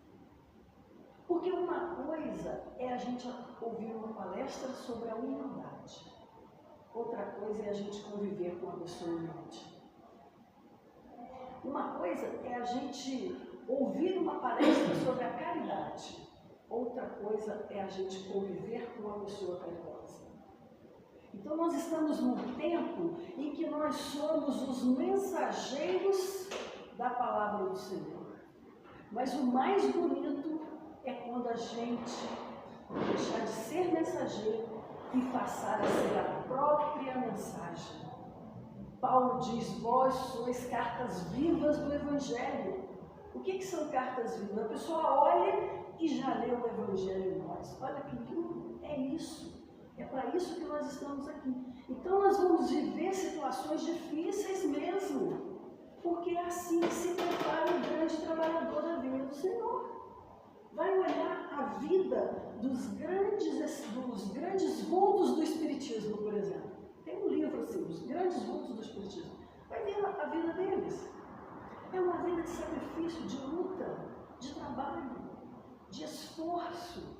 Porque uma coisa é a gente ouvir uma palestra sobre a humildade. Outra coisa é a gente conviver com uma pessoa humilde. Uma coisa é a gente ouvir uma palestra sobre a caridade. Outra coisa é a gente conviver com uma pessoa caridosa. Então nós estamos num tempo em que nós somos os mensageiros da palavra do Senhor. Mas o mais bonito é quando a gente deixar de ser mensageiro e passar a ser a própria mensagem. Paulo diz: vós sois cartas vivas do Evangelho. O que são cartas vivas? A pessoa olha e já lê o Evangelho em nós. Olha que lindo, é isso. É para isso que nós estamos aqui. Então nós vamos viver situações difíceis mesmo, porque é assim que se prepara o grande trabalhador da vinha do Senhor. Vai olhar a vida dos grandes vultos do Espiritismo, por exemplo. Tem um livro assim, Os Grandes Vultos do Espiritismo. Vai ver a vida deles. É uma vida de sacrifício, de luta, de trabalho, de esforço.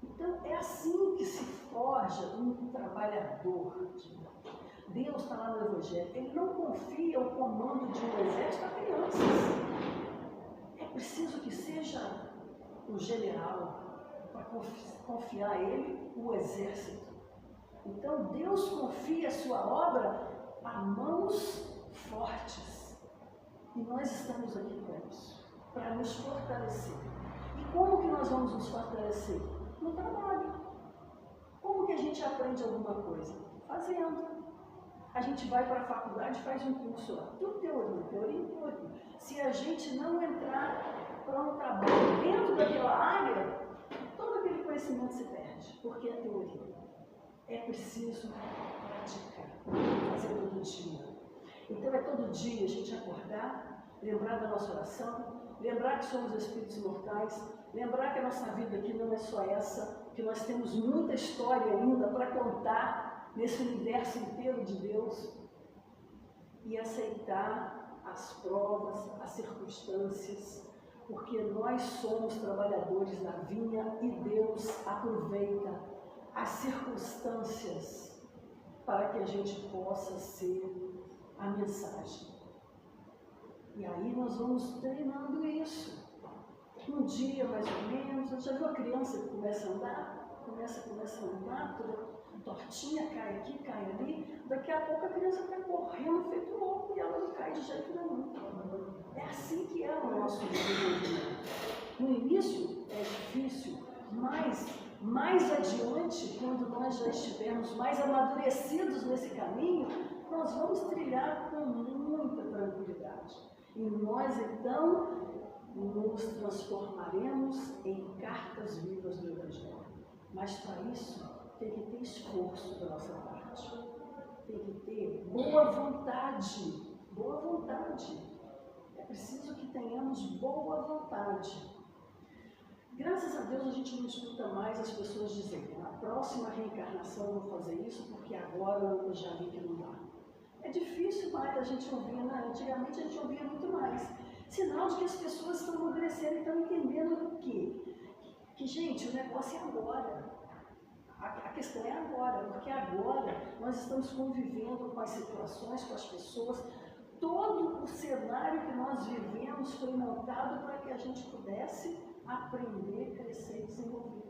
Então, é assim que se forja um trabalhador de Deus. Deus está lá no Evangelho, ele não confia o comando de um exército a crianças. É preciso que seja o general para confiar a ele o exército. Então, Deus confia a sua obra a mãos fortes. E nós estamos aqui para isso, para nos fortalecer. E como que nós vamos nos fortalecer? No trabalho. Como que a gente aprende alguma coisa? Fazendo. A gente vai para a faculdade e faz um curso lá. Tudo teoria. Se a gente não entrar para um trabalho dentro daquela área, todo aquele conhecimento se perde, porque é teoria. É preciso praticar, fazer todo dia. Então é todo dia a gente acordar, lembrar da nossa oração, lembrar que somos espíritos imortais, lembrar que a nossa vida aqui não é só essa, que nós temos muita história ainda para contar nesse universo inteiro de Deus, e aceitar as provas, as circunstâncias, porque nós somos trabalhadores da vinha e Deus aproveita as circunstâncias para que a gente possa ser a mensagem. E aí nós vamos treinando isso. Um dia, mais ou menos, você já viu a criança que começa a andar? Começa a andar, toda tortinha, cai aqui, cai ali. Daqui a pouco a criança está correndo feito louco e ela não cai de jeito nenhum. É assim que é o nosso desenvolvimento. No início é difícil, mas mais adiante, quando nós já estivermos mais amadurecidos nesse caminho, nós vamos trilhar com muita tranquilidade. E nós, então, nos transformaremos em cartas vivas do Evangelho. Mas para isso, tem que ter esforço da nossa parte. Tem que ter boa vontade. Boa vontade. É preciso que tenhamos boa vontade. Graças a Deus a gente não escuta mais as pessoas dizendo: na próxima reencarnação eu vou fazer isso porque agora eu já vi que não dá. É difícil mais a gente ouvir, né? Antigamente a gente ouvia muito mais. Sinal de que as pessoas estão amadurecendo e estão entendendo o quê? Que, gente, o negócio é agora. A questão é agora, porque agora nós estamos convivendo com as situações, com as pessoas. Todo o cenário que nós vivemos foi montado para que a gente pudesse aprender, crescer e desenvolver.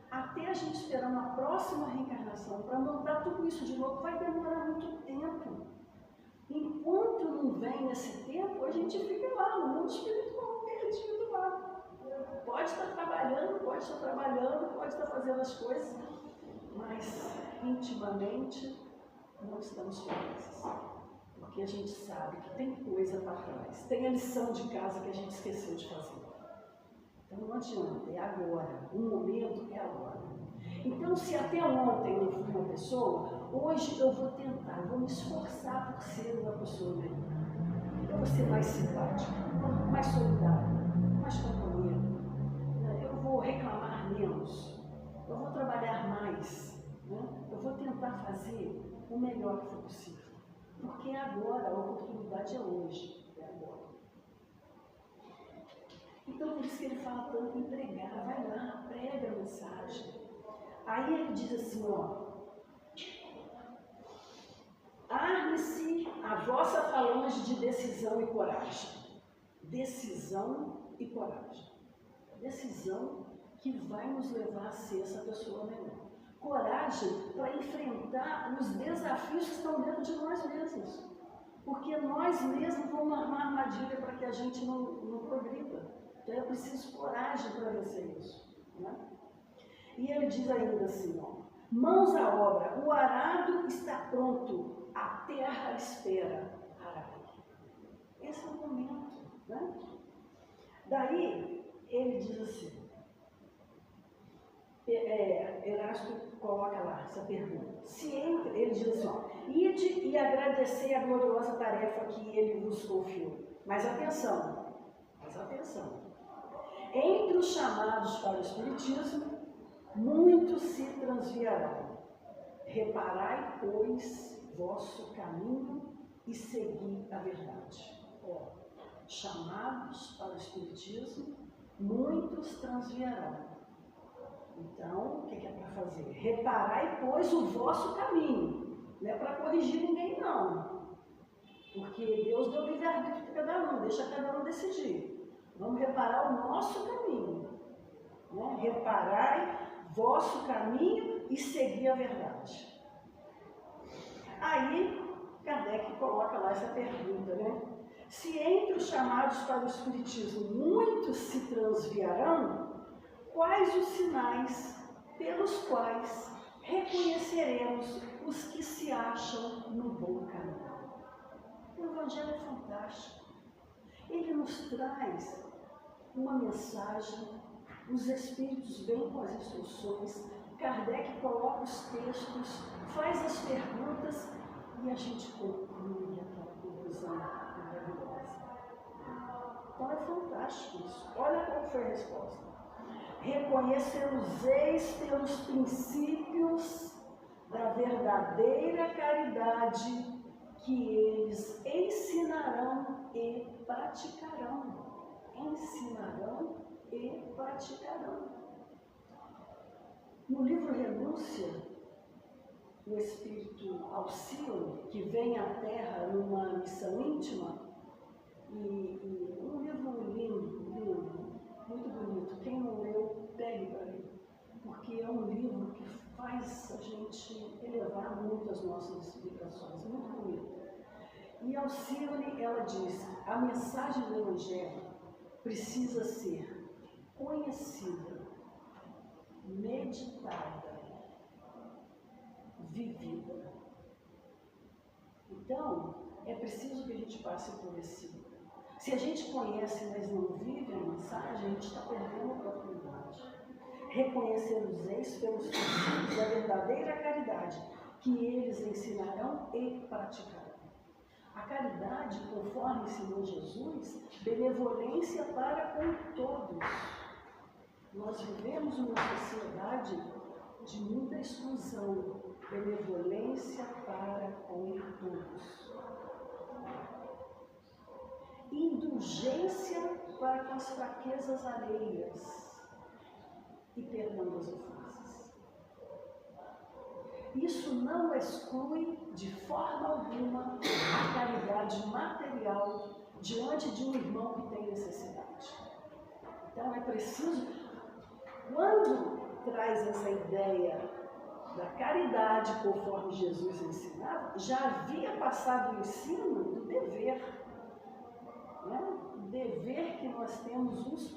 Até a gente esperar uma próxima reencarnação para montar tudo isso de novo, vai demorar muito tempo. Enquanto não vem esse tempo, a gente fica lá no mundo espiritual, perdido lá. Pode estar trabalhando, pode estar fazendo as coisas, mas intimamente não estamos felizes. Porque a gente sabe que tem coisa para trás, tem a lição de casa que a gente esqueceu de fazer. Então não adianta, é agora, o momento é agora. Então, se até ontem eu fui uma pessoa, hoje eu vou tentar, eu vou me esforçar por ser uma pessoa melhor. Eu vou ser mais simpática, mais solidária, mais companheira. Eu vou reclamar menos, eu vou trabalhar mais, né? Eu vou tentar fazer o melhor que for possível. Porque é agora, a oportunidade é hoje, é agora. Então, por isso que ele fala tanto em pregar, vai lá, prega a mensagem. Aí ele diz assim, ó: arme-se a vossa falange de decisão e coragem. Decisão e coragem. Decisão que vai nos levar a ser essa pessoa melhor. Coragem para enfrentar os desafios que estão dentro de nós mesmos. Porque nós mesmos vamos armar armadilha para que a gente não progrida. Então é preciso coragem para vencer isso, né? E ele diz ainda assim, ó: mãos à obra, o arado está pronto, a terra espera arar. Esse é o momento, né? Daí ele diz assim, Erasto coloca lá essa pergunta. Se entra, ele diz assim, ó: ide e agradecer a gloriosa tarefa que ele vos confiou. Mas atenção. Entre os chamados para o Espiritismo, muitos se transviarão. Reparai, pois, vosso caminho e segui a verdade. Ó, chamados para o Espiritismo, muitos transviarão. Então, o que é para fazer? Reparai, pois, o vosso caminho. Não é para corrigir ninguém, não. Porque Deus deu livre-arbítrio para cada um, deixa cada um decidir. Vamos reparar o nosso caminho. Né? Reparai vosso caminho e seguir a verdade. Aí, Kardec coloca lá essa pergunta, né? Se entre os chamados para o Espiritismo muitos se transviarão, quais os sinais pelos quais reconheceremos os que se acham no bom caminho? O Evangelho é fantástico. Ele nos traz uma mensagem, os Espíritos vêm com as instruções, Kardec coloca os textos, faz as perguntas e a gente conclui aquela conclusão maravilhosa. Então é fantástico isso. Olha qual foi a resposta. Reconhecer-os-eis pelos princípios da verdadeira caridade que eles ensinarão e praticarão. Ensinarão e praticarão. No livro Renúncia, o espírito Alcíone, que vem à Terra numa missão íntima, e um livro lindo, muito bonito. Quem não leu, pegue para ler, porque é um livro que faz a gente elevar muito as nossas explicações, muito bonito. E Alcíone, ela diz, a mensagem do Evangelho precisa ser conhecida, meditada, vivida. Então, é preciso que a gente passe por esse. Se a gente conhece, mas não vive a mensagem, a gente está perdendo a oportunidade. Reconhecer-os-eis pelos princípios da verdadeira caridade, que eles ensinarão e praticarão. A caridade, conforme ensinou Jesus, benevolência para com todos. Nós vivemos uma sociedade de muita exclusão, benevolência para com todos. Indulgência para com as fraquezas alheias e perdão das ofensas. Isso não exclui de forma alguma a caridade material diante de um irmão que tem necessidade. Então é preciso, quando traz essa ideia da caridade conforme Jesus ensinava, já havia passado o ensino do dever. Né? O dever que nós temos uns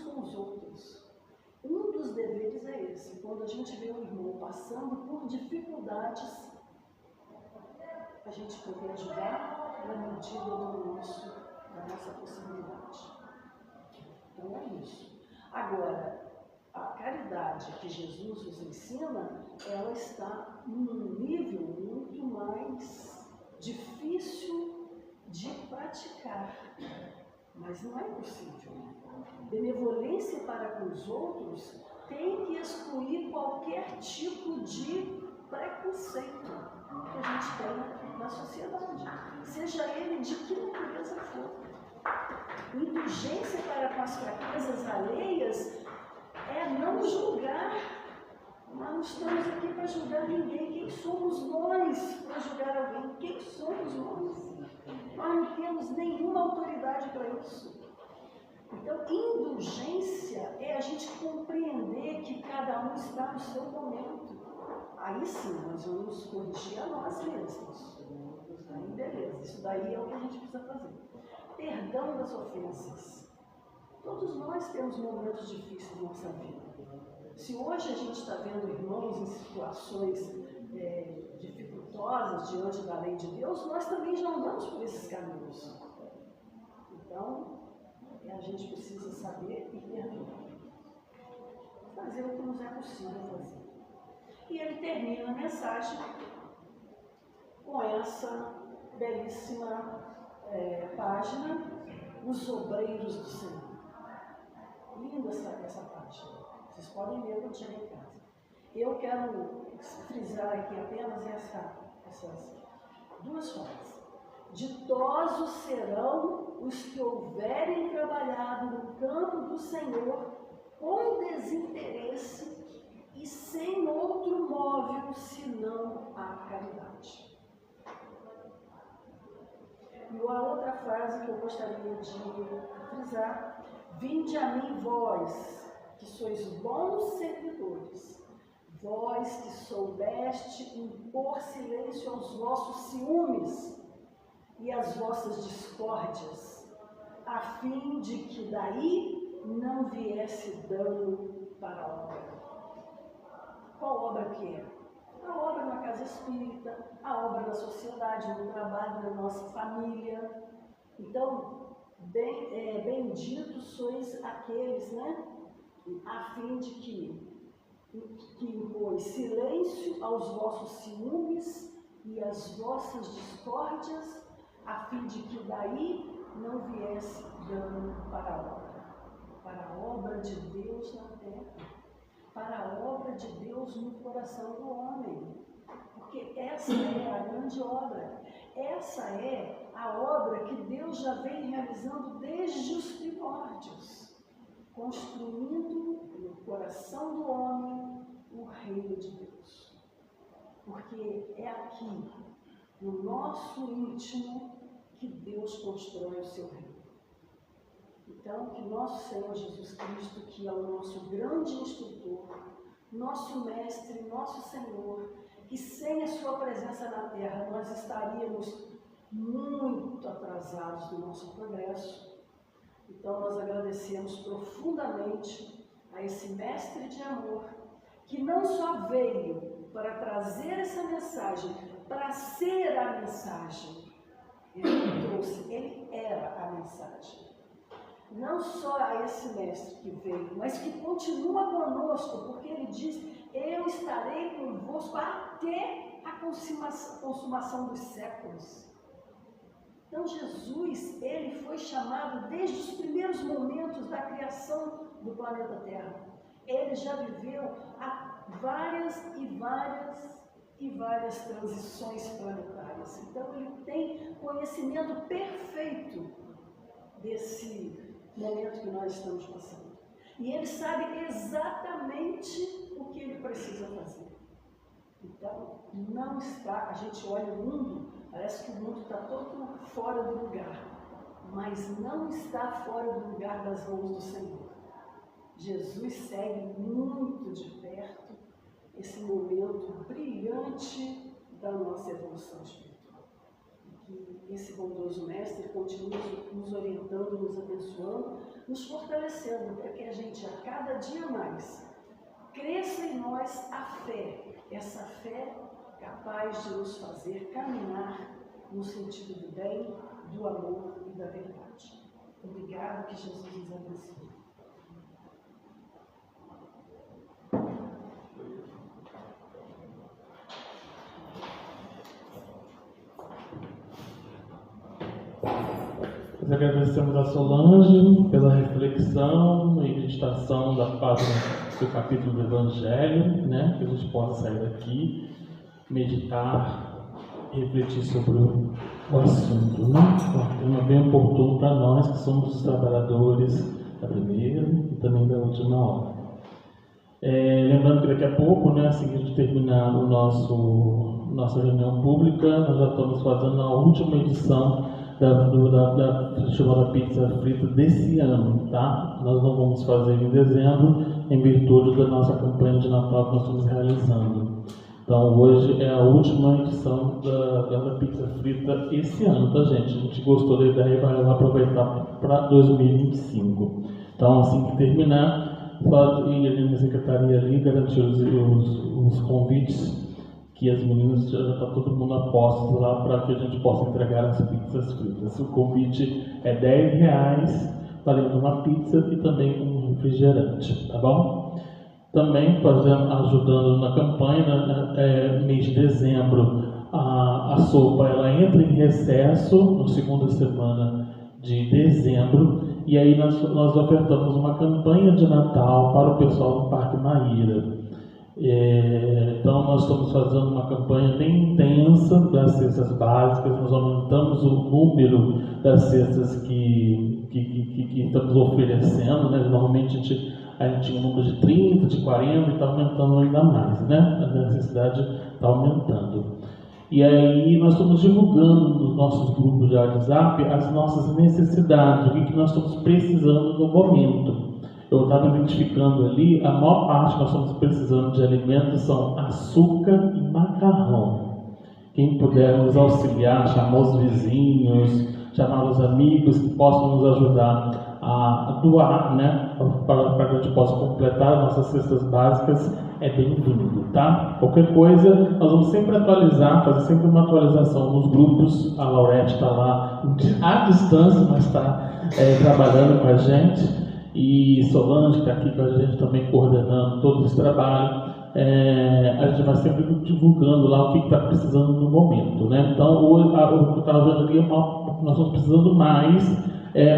com os outros. Um dos deveres é esse, quando a gente vê um irmão passando por dificuldades, a gente poder ajudar na medida da nossa possibilidade. Então é isso. Agora, a caridade que Jesus nos ensina, ela está num nível muito mais difícil de praticar, mas não é impossível. Benevolência para com os outros tem que excluir qualquer tipo de preconceito que a gente tem na sociedade, seja ele de que natureza for. Indulgência para com as fraquezas alheias é não julgar. Nós não estamos aqui para julgar ninguém. Quem somos nós para julgar alguém? Quem somos nós? Nós não temos nenhuma autoridade para isso. Então, indulgência é a gente compreender que cada um está no seu momento. Aí sim, nós vamos corrigir a nós mesmos. Aí, beleza, isso daí é o que a gente precisa fazer. Perdão das ofensas. Todos nós temos momentos difíceis na nossa vida. Se hoje a gente está vendo irmãos em situações dificultosas diante da lei de Deus, nós também já andamos por esses caminhos. Então, a gente precisa saber e perdoar. Fazer o que nos é possível fazer. E ele termina a mensagem com essa belíssima página, Os Obreiros do Senhor. Linda essa página. Vocês podem ler quando chegar em casa. Eu quero frisar aqui apenas essas duas frases. Ditosos serão os que houverem trabalhado no campo do Senhor com desinteresse e sem outro móvel senão a caridade. E a outra frase que eu gostaria de frisar: vinde a mim vós, que sois bons servidores, vós que soubeste impor silêncio aos vossos ciúmes e às vossas discórdias, a fim de que daí não viesse dano para a obra. Qual obra que é? A obra na casa espírita, a obra da sociedade, no trabalho da nossa família. Então, benditos sois aqueles, né? A fim de que impõe silêncio aos vossos ciúmes e às vossas discórdias, a fim de que daí não viesse dano para a obra de Deus na terra, para a obra de Deus no coração do homem. Porque essa é a grande obra, essa é a obra que Deus já vem realizando desde os primórdios, construindo no coração do homem o reino de Deus. Porque é aqui, no nosso íntimo, que Deus constrói o seu reino. Então, que nosso Senhor Jesus Cristo, que é o nosso grande instrutor, nosso mestre, nosso Senhor, que sem a sua presença na terra nós estaríamos muito atrasados no nosso progresso. Então, nós agradecemos profundamente a esse mestre de amor, que não só veio para trazer essa mensagem, para ser a mensagem. Ele trouxe, ele era a mensagem. Não só a esse mestre que veio, mas que continua conosco, porque ele diz: eu estarei convosco até a consumação dos séculos. Então Jesus, ele foi chamado desde os primeiros momentos da criação do planeta Terra. Ele já viveu várias transições planetárias. Então ele tem conhecimento perfeito desse momento que nós estamos passando. E ele sabe exatamente o que ele precisa fazer. Então, não está, a gente olha o mundo, parece que o mundo está todo fora do lugar, mas não está fora do lugar das mãos do Senhor. Jesus segue muito de perto esse momento brilhante da nossa evolução espiritual. Que esse bondoso mestre continue nos orientando, nos abençoando, nos fortalecendo, para que a gente, a cada dia mais, cresça em nós a fé, essa fé capaz de nos fazer caminhar no sentido do bem, do amor e da verdade. Obrigado, que Jesus nos abençoe. Nós agradecemos a Solange pela reflexão e meditação da página do capítulo do Evangelho, né? Que a gente possa sair daqui, meditar, refletir sobre o assunto, né? Um tema bem oportuno para nós, que somos os trabalhadores da primeira e também da última hora. Lembrando que daqui a pouco, né, assim que a gente terminar nossa reunião pública, nós já estamos fazendo a última edição da chamada pizza frita desse ano, tá? Nós não vamos fazer em dezembro, em virtude da nossa campanha de Natal que nós estamos realizando. Então, hoje é a última edição da pizza frita esse ano, tá, gente? A gente gostou da ideia e vai aproveitar para 2025. Então, assim que terminar, pode ir ali na secretaria ali, garantir os convites, que as meninas já está todo mundo a postos lá para que a gente possa entregar as pizzas fritas. O convite é R$10, valendo uma pizza e também um refrigerante, tá bom? Também ajudando na campanha, mês de dezembro, a sopa ela entra em recesso na segunda semana de dezembro, e aí nós ofertamos uma campanha de Natal para o pessoal do Parque Maíra. Então nós estamos fazendo uma campanha bem intensa das cestas básicas, nós aumentamos o número das cestas que estamos oferecendo, né? Normalmente a gente a gente tinha um número de 30, de 40 e está aumentando ainda mais, né? A necessidade está aumentando. E aí nós estamos divulgando nos nossos grupos de WhatsApp as nossas necessidades, o que nós estamos precisando no momento. Eu estava identificando ali, a maior parte que nós estamos precisando de alimentos são açúcar e macarrão. Quem puder nos auxiliar, chamar os vizinhos, chamar os amigos que possam nos ajudar a doar, né, para que a gente possa completar as nossas cestas básicas, é bem-vindo, tá? Qualquer coisa, nós vamos sempre atualizar, fazer sempre uma atualização nos grupos. A Laurete está lá à distância, mas está trabalhando com a gente. E Solange, que está aqui com a gente também coordenando todo esse trabalho. A gente vai sempre divulgando lá o que está precisando no momento, né? Então, o que eu estava vendo ali, nós estamos precisando mais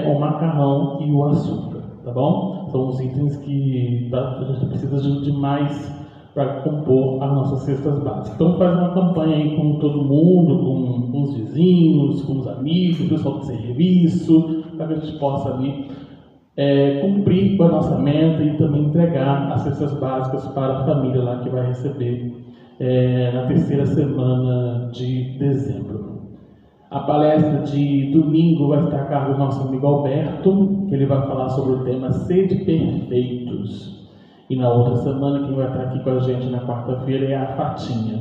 o macarrão e o açúcar, tá bom? São os itens que a gente precisa de mais para compor as nossas cestas básicas. Então, faz uma campanha aí com todo mundo, com os vizinhos, com os amigos, o pessoal do serviço, para que a gente possa ali cumprir com a nossa meta e também entregar as cestas básicas para a família lá que vai receber na terceira semana de dezembro. A palestra de domingo vai estar a cargo do nosso amigo Alberto, que ele vai falar sobre o tema Sede Perfeitos. E na outra semana, quem vai estar aqui com a gente na quarta-feira é a Fatinha.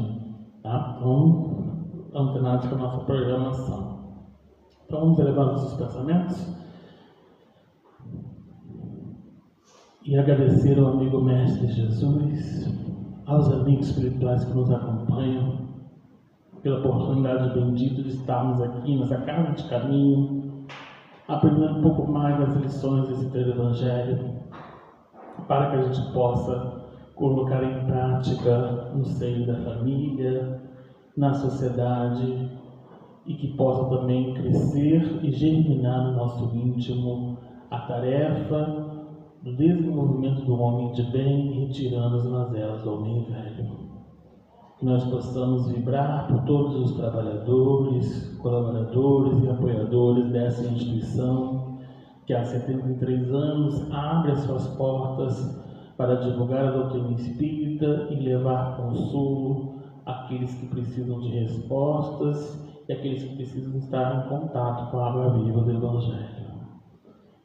Tá? Então, antenados com a nossa programação. Então, vamos elevar nossos pensamentos e agradecer ao amigo Mestre Jesus, aos amigos espirituais que nos acompanham, pela oportunidade bendita de estarmos aqui nessa casa de caminho, aprendendo um pouco mais das lições desse Evangelho, para que a gente possa colocar em prática no seio da família, na sociedade, e que possa também crescer e germinar no nosso íntimo a tarefa do desenvolvimento do homem de bem, retirando as mazelas do homem velho. Que nós possamos vibrar por todos os trabalhadores, colaboradores e apoiadores dessa instituição, que há 73 anos abre as suas portas para divulgar a doutrina espírita e levar consolo àqueles que precisam de respostas e àqueles que precisam estar em contato com a água viva do Evangelho.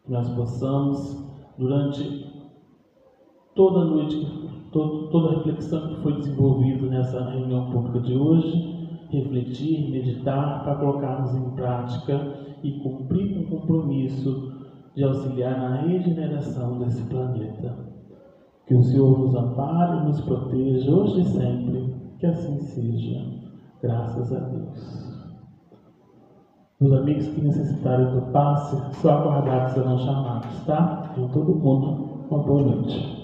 Que nós possamos, durante toda a noite, toda a reflexão que foi desenvolvida nessa reunião pública de hoje, refletir, meditar, para colocarmos em prática e cumprir com o compromisso de auxiliar na regeneração desse planeta. Que o Senhor nos ampare e nos proteja hoje e sempre, que assim seja, graças a Deus. Os amigos que necessitarem do passe, só aguardar que serão chamados, tá? Então todo mundo, uma boa noite.